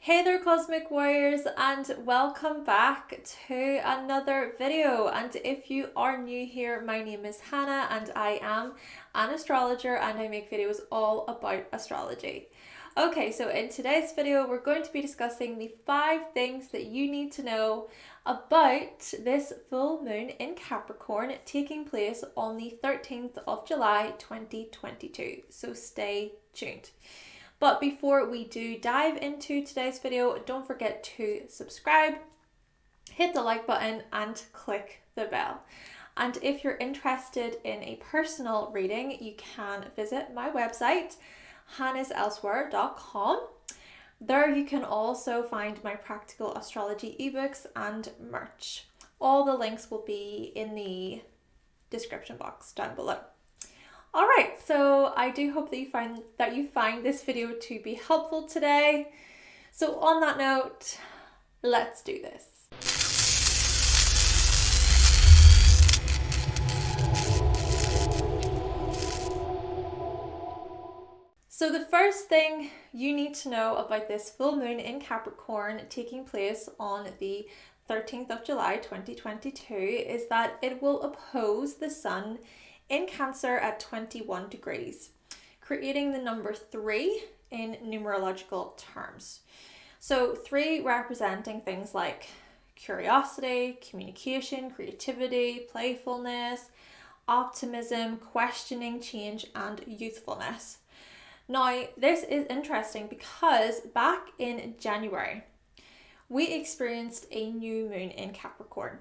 Hey there Cosmic Warriors, and welcome back to another video. And if you are new here, my name is Hannah and I am an astrologer and I make videos all about astrology. Okay, so in today's video we're going to be discussing the 5 things that you need to know about this full moon in Capricorn taking place on the 13th of July 2022. So stay tuned. But before we do dive into today's video, don't forget to subscribe, hit the like button and click the bell. And if you're interested in a personal reading, you can visit my website, hannahselsewhere.com. There you can also find my Practical Astrology ebooks and merch. All the links will be in the description box down below. Alright, so I do hope that you find this video to be helpful today. So on that note, let's do this. So the first thing you need to know about this full moon in Capricorn taking place on the 13th of July 2022 is that it will oppose the Sun in Cancer at 21 degrees, creating the number 3 in numerological terms. So 3 representing things like curiosity, communication, creativity, playfulness, optimism, questioning, change, and youthfulness. Now, this is interesting because back in January, we experienced a new moon in Capricorn.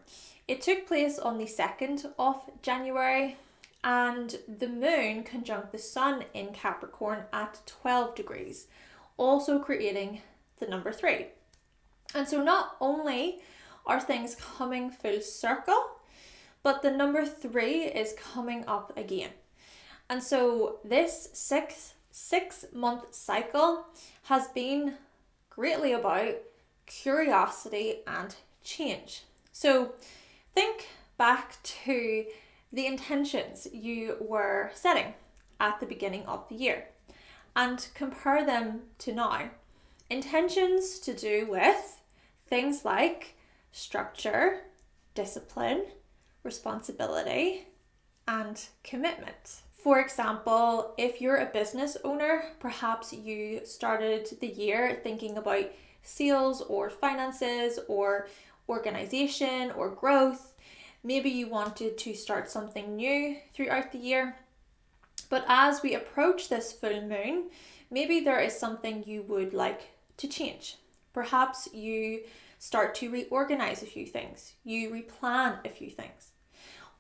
It took place on the 2nd of January, and the moon conjunct the Sun in Capricorn at 12 degrees, also creating the number 3. And so not only are things coming full circle, but the number 3 is coming up again. And so this six-month cycle has been greatly about curiosity and change. So think back to the intentions you were setting at the beginning of the year and compare them to now. Intentions to do with things like structure, discipline, responsibility, and commitment. For example, if you're a business owner, perhaps you started the year thinking about sales or finances or organization or growth. Maybe you wanted to start something new throughout the year. But as we approach this full moon, maybe there is something you would like to change. Perhaps you start to reorganize a few things. You replan a few things.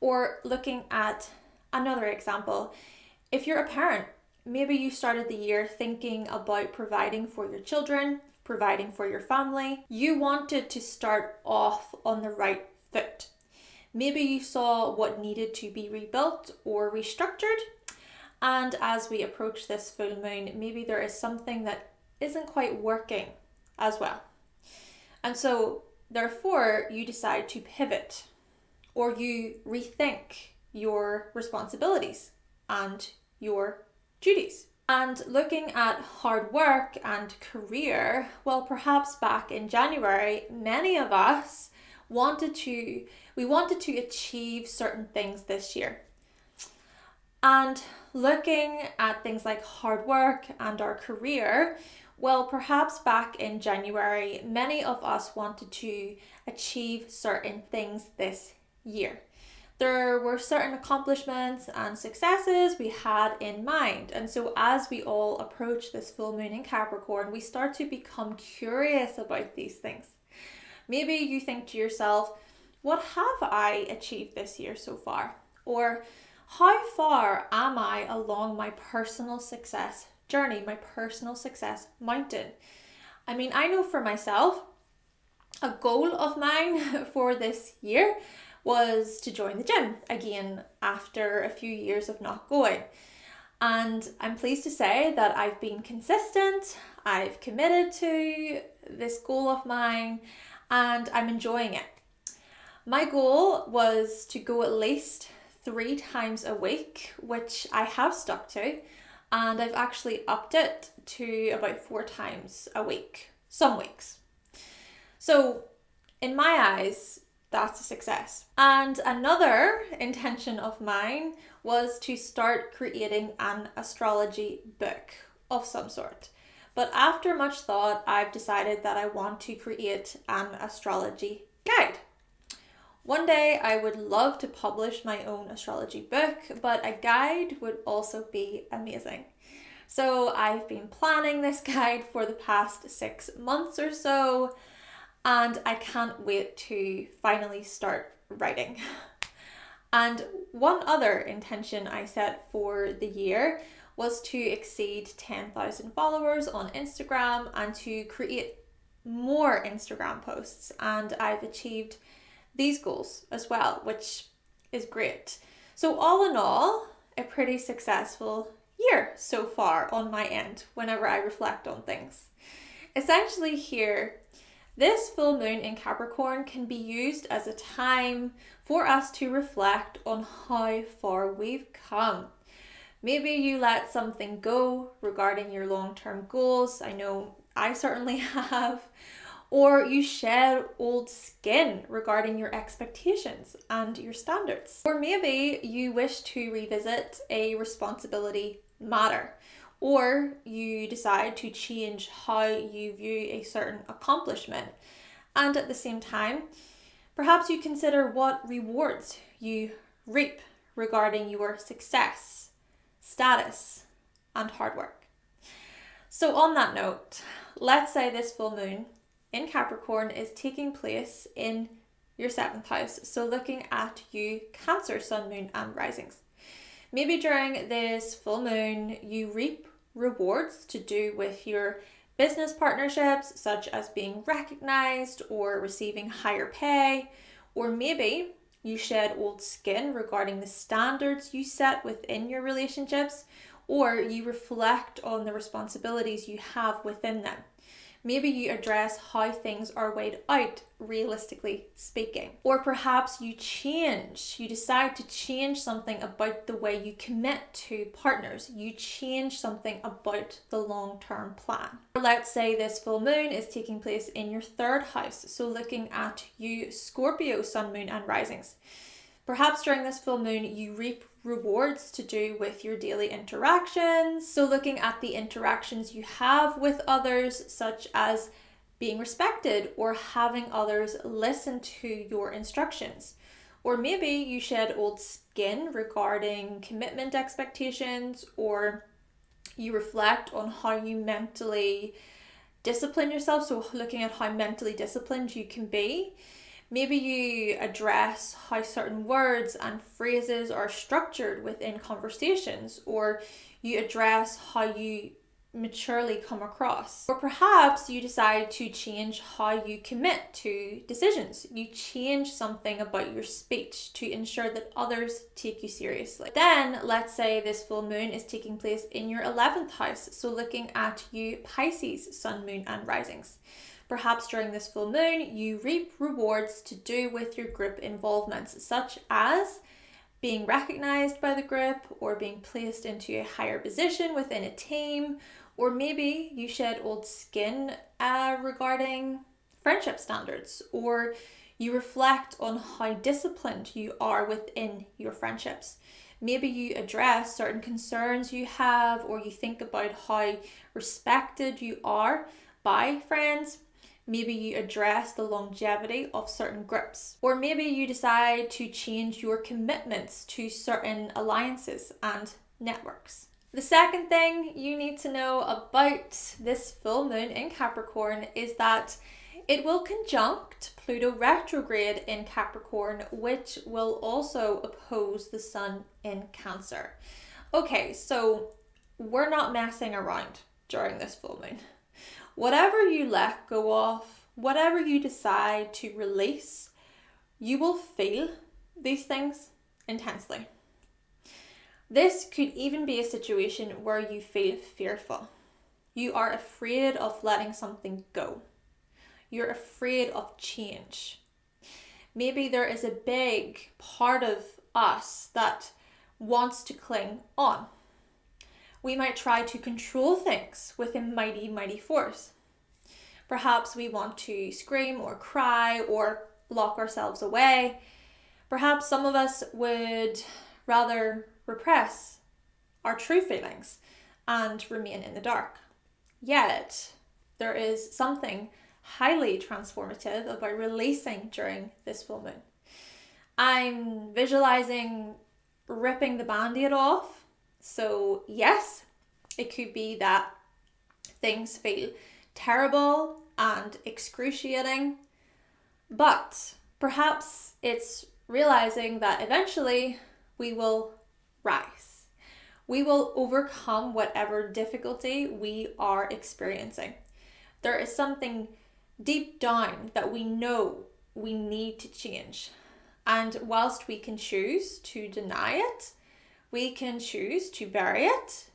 Or looking at another example, if you're a parent, maybe you started the year thinking about providing for your children, providing for your family. You wanted to start off on the right foot. Maybe you saw what needed to be rebuilt or restructured. And as we approach this full moon, maybe there is something that isn't quite working as well. And so therefore you decide to pivot or you rethink your responsibilities and your duties. And looking at hard work and career, well, perhaps back in January, many of us wanted to achieve certain things this year. And looking at things like hard work and our career, well, perhaps back in January, many of us wanted to achieve certain things this year. There were certain accomplishments and successes we had in mind. And so as we all approach this full moon in Capricorn, we start to become curious about these things. Maybe you think to yourself, what have I achieved this year so far? Or how far am I along my personal success journey, my personal success mountain? I mean, I know for myself, a goal of mine for this year was to join the gym again after a few years of not going. And I'm pleased to say that I've been consistent, I've committed to this goal of mine, and I'm enjoying it. My goal was to go at least 3 times a week, which I have stuck to, and I've actually upped it to about 4 times a week. some weeks. So in my eyes, that's a success. And another intention of mine was to start creating an astrology book of some sort. But after much thought, I've decided that I want to create an astrology guide. One day I would love to publish my own astrology book, but a guide would also be amazing. So I've been planning this guide for the past 6 months or so, and I can't wait to finally start writing. And one other intention I set for the year was to exceed 10,000 followers on Instagram and to create more Instagram posts. And I've achieved these goals as well, which is great. So all in all, a pretty successful year so far on my end whenever I reflect on things. Essentially here, this full moon in Capricorn can be used as a time for us to reflect on how far we've come. Maybe you let something go regarding your long-term goals. I know I certainly have. Or you shed old skin regarding your expectations and your standards. Or maybe you wish to revisit a responsibility matter. Or you decide to change how you view a certain accomplishment. And at the same time, perhaps you consider what rewards you reap regarding your success, status, and hard work. So on that note, let's say this full moon in Capricorn is taking place in your 7th house. So looking at you, Cancer, Sun, Moon, and risings. Maybe during this full moon, you reap rewards to do with your business partnerships, such as being recognized or receiving higher pay, or maybe you shed old skin regarding the standards you set within your relationships, or you reflect on the responsibilities you have within them. Maybe you address how things are weighed out, realistically speaking. Or perhaps you decide to change something about the way you commit to partners. You change something about the long-term plan. Or let's say this full moon is taking place in your 3rd house. So looking at you, Scorpio, Sun, Moon, and risings. Perhaps during this full moon, you reap rewards to do with your daily interactions. So looking at the interactions you have with others, such as being respected or having others listen to your instructions. Or maybe you shed old skin regarding commitment expectations, or you reflect on how you mentally discipline yourself. So looking at how mentally disciplined you can be. Maybe you address how certain words and phrases are structured within conversations, or you address how you maturely come across. Or perhaps you decide to change how you commit to decisions. You change something about your speech to ensure that others take you seriously. Then let's say this full moon is taking place in your 11th house. So looking at you, Pisces, Sun, Moon, and risings. Perhaps during this full moon, you reap rewards to do with your group involvements, such as being recognized by the group or being placed into a higher position within a team, or maybe you shed old skin regarding friendship standards, or you reflect on how disciplined you are within your friendships. Maybe you address certain concerns you have, or you think about how respected you are by friends. Maybe you address the longevity of certain groups. Or maybe you decide to change your commitments to certain alliances and networks. The second thing you need to know about this full moon in Capricorn is that it will conjunct Pluto retrograde in Capricorn, which will also oppose the Sun in Cancer. Okay, so we're not messing around during this full moon. Whatever you let go of, whatever you decide to release, you will feel these things intensely. This could even be a situation where you feel fearful. You are afraid of letting something go. You're afraid of change. Maybe there is a big part of us that wants to cling on. We might try to control things with a mighty, mighty force. Perhaps we want to scream or cry or lock ourselves away. Perhaps some of us would rather repress our true feelings and remain in the dark. Yet, there is something highly transformative about releasing during this full moon. I'm visualizing ripping the band-aid off. So yes, it could be that things feel terrible and excruciating, but perhaps it's realizing that eventually we will rise. We will overcome whatever difficulty we are experiencing. There is something deep down that we know we need to change. And whilst we can choose to deny it, we can choose to bury it.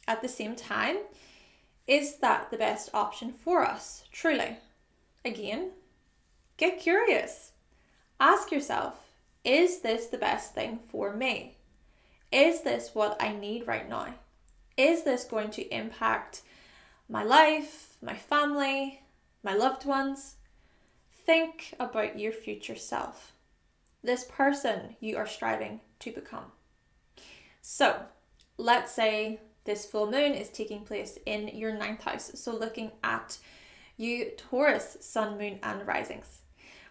At the same time, is that the best option for us? Truly. Again, get curious. Ask yourself, is this the best thing for me? Is this what I need right now? Is this going to impact my life, my family, my loved ones? Think about your future self, this person you are striving to become. So, let's say this full moon is taking place in your 9th house. So looking at you Taurus, sun, moon and risings.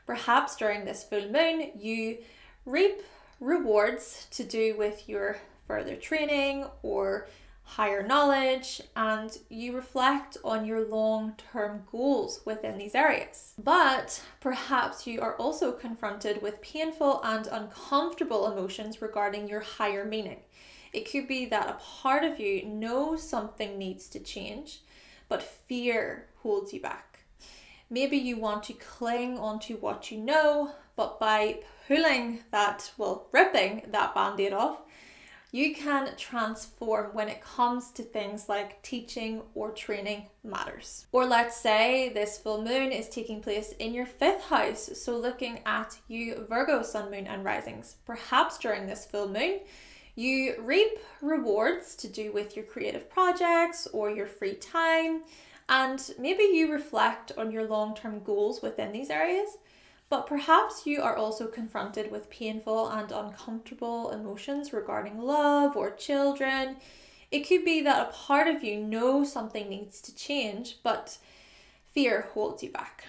Perhaps during this full moon, you reap rewards to do with your further training or higher knowledge, and you reflect on your long-term goals within these areas. But perhaps you are also confronted with painful and uncomfortable emotions regarding your higher meaning. It could be that a part of you knows something needs to change, but fear holds you back. Maybe you want to cling onto what you know, but by ripping that band-aid off, you can transform when it comes to things like teaching or training matters. Or let's say this full moon is taking place in your 5th house. So looking at you Virgo, sun, moon and risings. Perhaps during this full moon, you reap rewards to do with your creative projects or your free time. And maybe you reflect on your long-term goals within these areas. But perhaps you are also confronted with painful and uncomfortable emotions regarding love or children. It could be that a part of you knows something needs to change, but fear holds you back.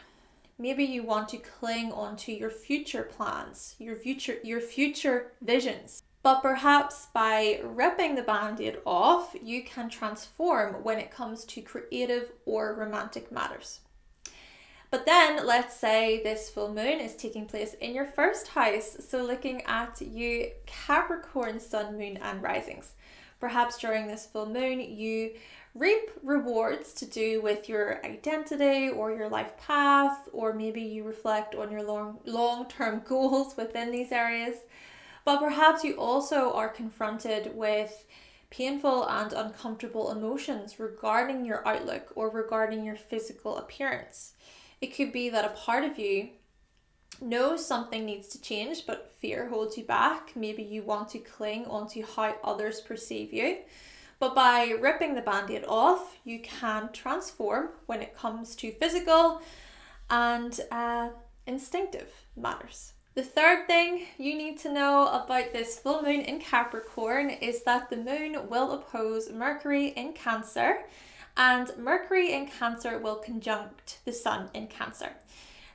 Maybe you want to cling onto your future plans, your future visions. But perhaps by ripping the band-aid off, you can transform when it comes to creative or romantic matters. But then let's say this full moon is taking place in your 1st house. So looking at you Capricorn, sun, moon and risings. Perhaps during this full moon, you reap rewards to do with your identity or your life path, or maybe you reflect on your long-term goals within these areas. But perhaps you also are confronted with painful and uncomfortable emotions regarding your outlook or regarding your physical appearance. It could be that a part of you knows something needs to change, but fear holds you back. Maybe you want to cling onto how others perceive you. But by ripping the band-aid off, you can transform when it comes to physical and instinctive matters. The third thing you need to know about this full moon in Capricorn is that the moon will oppose Mercury in Cancer, and Mercury in Cancer will conjunct the sun in Cancer.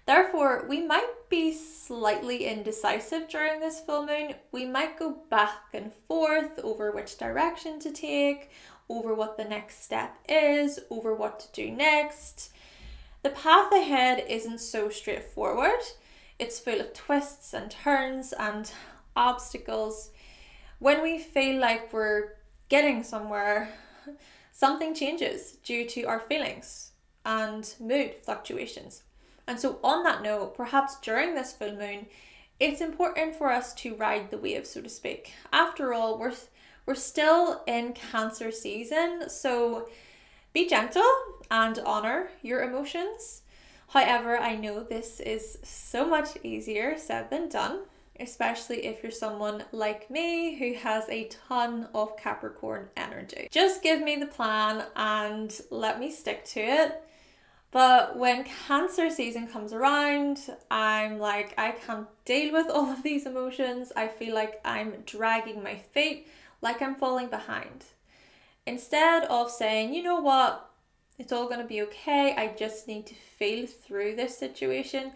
Therefore, we might be slightly indecisive during this full moon. We might go back and forth over which direction to take, over what the next step is, over what to do next. The path ahead isn't so straightforward. It's full of twists and turns and obstacles. When we feel like we're getting somewhere, something changes due to our feelings and mood fluctuations. And so on that note, perhaps during this full moon, it's important for us to ride the wave, so to speak. After all, we're still in Cancer season, so be gentle and honor your emotions. However, I know this is so much easier said than done, especially if you're someone like me who has a ton of Capricorn energy. Just give me the plan and let me stick to it. But when Cancer season comes around, I'm like, I can't deal with all of these emotions. I feel like I'm dragging my feet, like I'm falling behind. Instead of saying, you know what, it's all going to be okay, I just need to feel through this situation,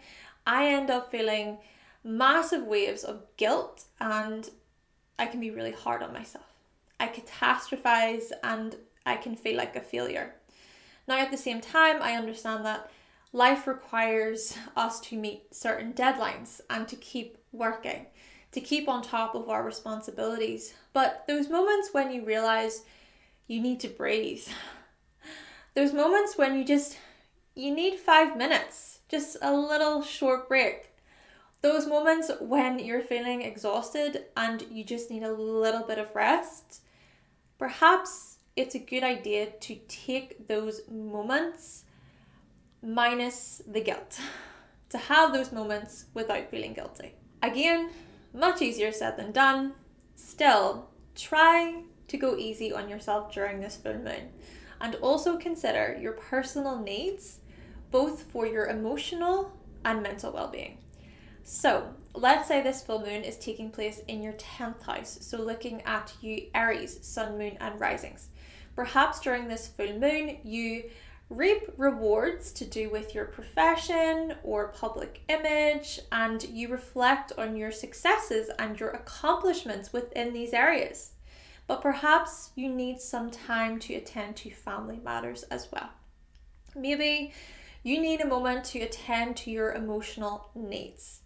I end up feeling massive waves of guilt, and I can be really hard on myself. I catastrophize and I can feel like a failure. Now, at the same time, I understand that life requires us to meet certain deadlines and to keep working, to keep on top of our responsibilities. But those moments when you realize you need to breathe, those moments when you need 5 minutes, just a little short break, those moments when you're feeling exhausted and you just need a little bit of rest, perhaps it's a good idea to take those moments minus the guilt, to have those moments without feeling guilty. Again, much easier said than done. Still, try to go easy on yourself during this full moon, and also consider your personal needs, both for your emotional and mental well-being. So let's say this full moon is taking place in your 10th house, so looking at you Aries, sun, moon and risings. Perhaps during this full moon you reap rewards to do with your profession or public image, and you reflect on your successes and your accomplishments within these areas. But perhaps you need some time to attend to family matters as well. Maybe you need a moment to attend to your emotional needs.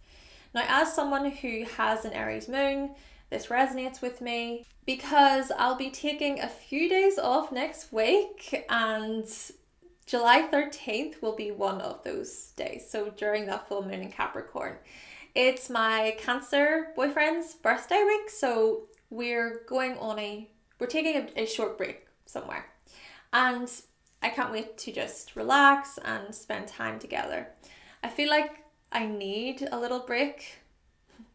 Now, as someone who has an Aries moon, this resonates with me because I'll be taking a few days off next week, and July 13th will be one of those days. So during that full moon in Capricorn, it's my Cancer boyfriend's birthday week. So we're taking a short break somewhere, and I can't wait to just relax and spend time together. I feel like I need a little break.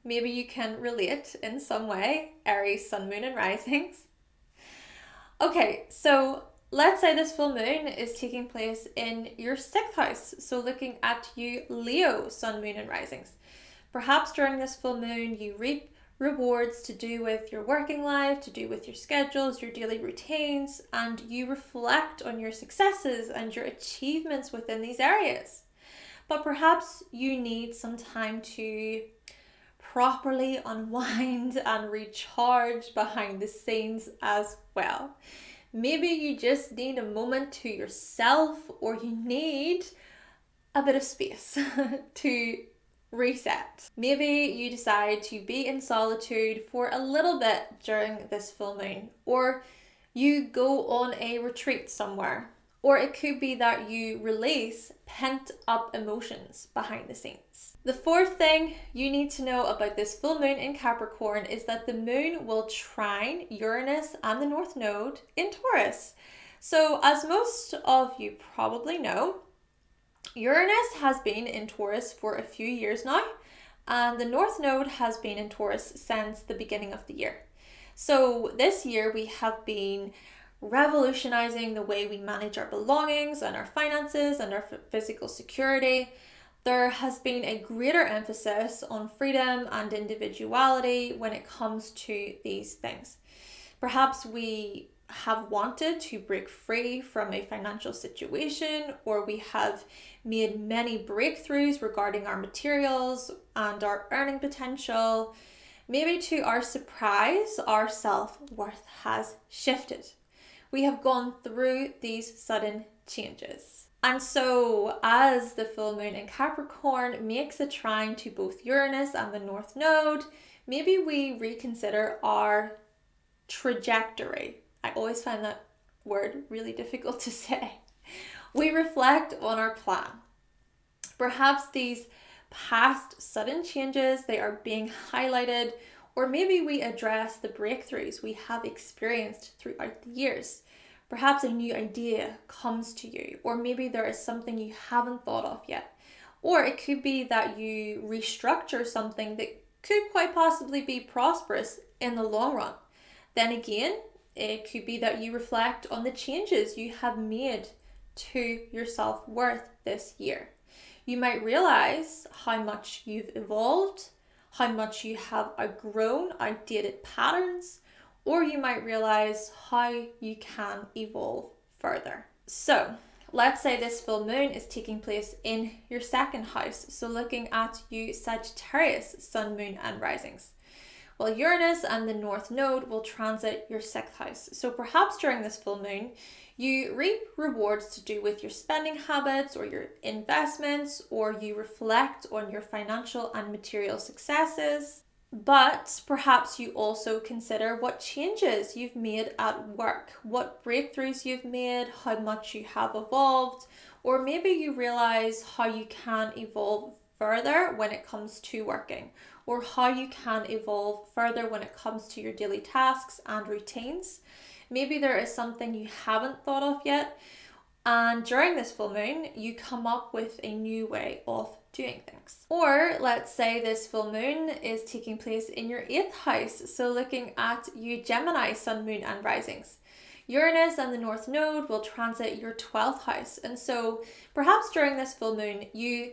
Maybe you can relate in some way, Aries, sun, moon and risings. Okay, so let's say this full moon is taking place in your 6th house. So looking at you Leo, sun, moon and risings. Perhaps during this full moon you reap rewards to do with your working life, to do with your schedules, your daily routines, and you reflect on your successes and your achievements within these areas. But perhaps you need some time to properly unwind and recharge behind the scenes as well. Maybe you just need a moment to yourself, or you need a bit of space to reset. Maybe you decide to be in solitude for a little bit during this full moon, or you go on a retreat somewhere, or it could be that you release pent up emotions behind the scenes. The 4th thing you need to know about this full moon in Capricorn is that the moon will trine Uranus and the North Node in Taurus. So as most of you probably know, Uranus has been in Taurus for a few years now, and the North Node has been in Taurus since the beginning of the year. So this year we have been revolutionizing the way we manage our belongings and our finances and our physical security. There has been a greater emphasis on freedom and individuality when it comes to these things. Perhaps we have wanted to break free from a financial situation, or we have made many breakthroughs regarding our materials and our earning potential. Maybe to our surprise, our self-worth has shifted. We have gone through these sudden changes. And so as the full moon in Capricorn makes a trine to both Uranus and the North Node, maybe we reconsider our trajectory. I always find that word really difficult to say. We reflect on our plan. Perhaps these past sudden changes, they are being highlighted, or maybe we address the breakthroughs we have experienced throughout the years. Perhaps a new idea comes to you, or maybe there is something you haven't thought of yet. Or it could be that you restructure something that could quite possibly be prosperous in the long run. Then again, it could be that you reflect on the changes you have made to your self-worth this year. You might realize how much you've evolved, how much you have outgrown outdated patterns, or you might realize how you can evolve further. So let's say this full moon is taking place in your second house. So looking at you Sagittarius, sun, moon, and risings. Well, Uranus and the North Node will transit your sixth house. So perhaps during this full moon, you reap rewards to do with your spending habits or your investments, or you reflect on your financial and material successes. But perhaps you also consider what changes you've made at work, what breakthroughs you've made, how much you have evolved, or maybe you realize how you can evolve further when it comes to working, or how you can evolve further when it comes to your daily tasks and routines. Maybe there is something you haven't thought of yet, and during this full moon, you come up with a new way of doing things. Or let's say this full moon is taking place in your eighth house. So looking at you Gemini, sun, moon, and risings. Uranus and the North Node will transit your 12th house. And so perhaps during this full moon, you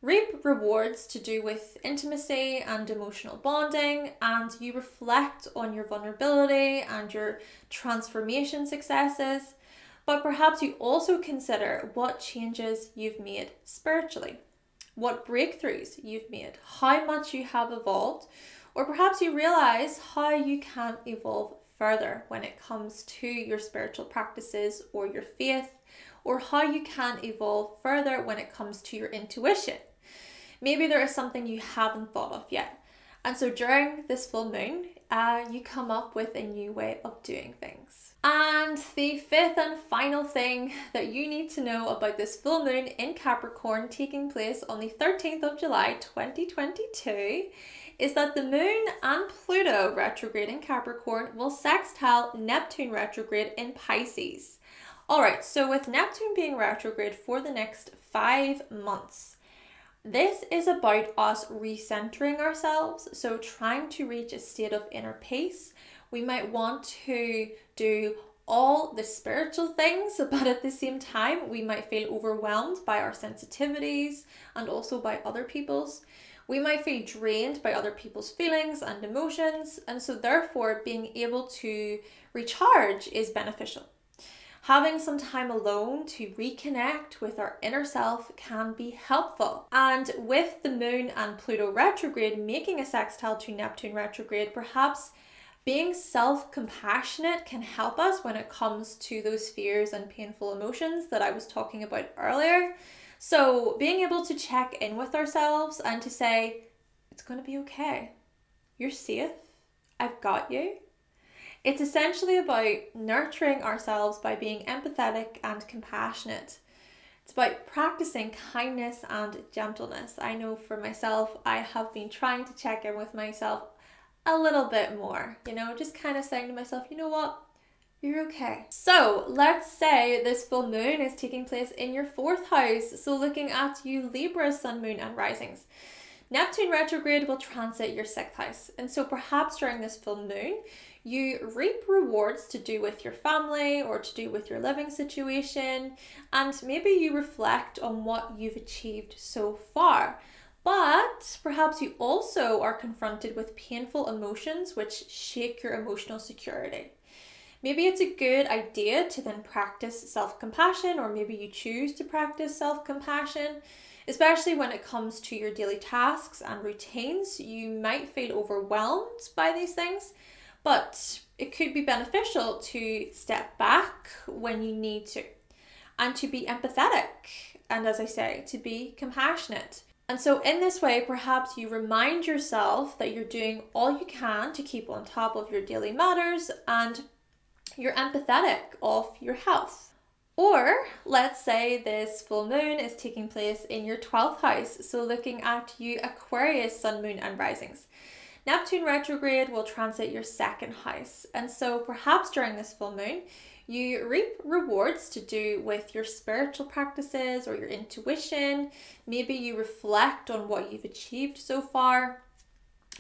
reap rewards to do with intimacy and emotional bonding, and you reflect on your vulnerability and your transformation successes. But perhaps you also consider what changes you've made spiritually, what breakthroughs you've made, how much you have evolved, or perhaps you realize how you can evolve further when it comes to your spiritual practices or your faith, or how you can evolve further when it comes to your intuition. Maybe there is something you haven't thought of yet. And so during this full moon, you come up with a new way of doing things. And the fifth and final thing that you need to know about this full moon in Capricorn taking place on the 13th of July 2022 is that the moon and Pluto retrograde in Capricorn will sextile Neptune retrograde in Pisces. Alright, so with Neptune being retrograde for the next 5 months, this is about us recentering ourselves, so trying to reach a state of inner peace. We might want to do all the spiritual things, but at the same time, we might feel overwhelmed by our sensitivities and also by other people's. We might feel drained by other people's feelings and emotions, and so therefore being able to recharge is beneficial. Having some time alone to reconnect with our inner self can be helpful. And with the moon and Pluto retrograde making a sextile to Neptune retrograde, perhaps being self-compassionate can help us when it comes to those fears and painful emotions that I was talking about earlier. So being able to check in with ourselves and to say, it's going to be okay. You're safe. I've got you. It's essentially about nurturing ourselves by being empathetic and compassionate. It's about practicing kindness and gentleness. I know for myself, I have been trying to check in with myself a little bit more, just kind of saying to myself, you know what? You're okay. So let's say this full moon is taking place in your fourth house. So looking at you Libra, sun, moon, and risings. Neptune retrograde will transit your sixth house. And so perhaps during this full moon, you reap rewards to do with your family or to do with your living situation. And maybe you reflect on what you've achieved so far. But perhaps you also are confronted with painful emotions which shake your emotional security. Maybe it's a good idea to then practice self-compassion, or maybe you choose to practice self-compassion, especially when it comes to your daily tasks and routines. You might feel overwhelmed by these things, but it could be beneficial to step back when you need to, and to be empathetic, and as I say, to be compassionate. And so in this way, perhaps you remind yourself that you're doing all you can to keep on top of your daily matters, and you're empathetic of your health. Or let's say this full moon is taking place in your 12th house. So looking at you Aquarius, sun, moon, and risings. Neptune retrograde will transit your second house. And so perhaps during this full moon, you reap rewards to do with your spiritual practices or your intuition. Maybe you reflect on what you've achieved so far.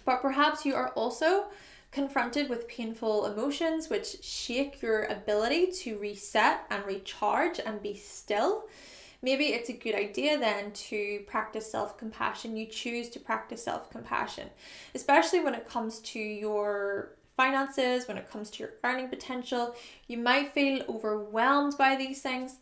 But perhaps you are also confronted with painful emotions which shake your ability to reset and recharge and be still, maybe it's a good idea then to practice self-compassion. You choose to practice self-compassion, especially when it comes to your finances, when it comes to your earning potential. You might feel overwhelmed by these things,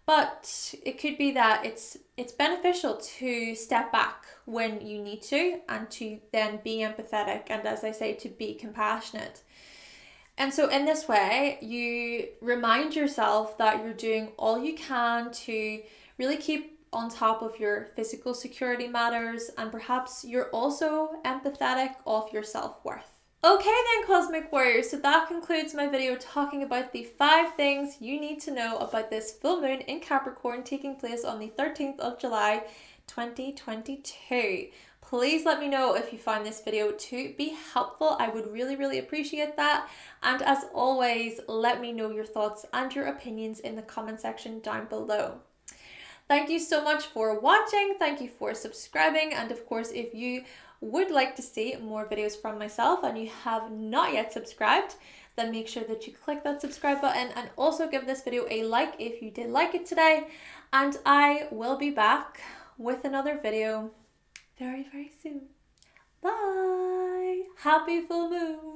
but it could be that it's beneficial to step back when you need to, and to then be empathetic, and as I say, to be compassionate. And so in this way, you remind yourself that you're doing all you can to really keep on top of your physical security matters, and perhaps you're also empathetic of your self-worth. Okay then, Cosmic Warriors, so that concludes my video talking about the 5 things you need to know about this full moon in Capricorn taking place on the 13th of July 2022. Please let me know if you find this video to be helpful. I would really appreciate that. And as always, let me know your thoughts and your opinions in the comment section down below. Thank you so much for watching. Thank you for subscribing. And of course, if you would like to see more videos from myself and you have not yet subscribed, then make sure that you click that subscribe button, and also give this video a like if you did like it today. And I will be back with another video very soon. Bye. Happy full moon.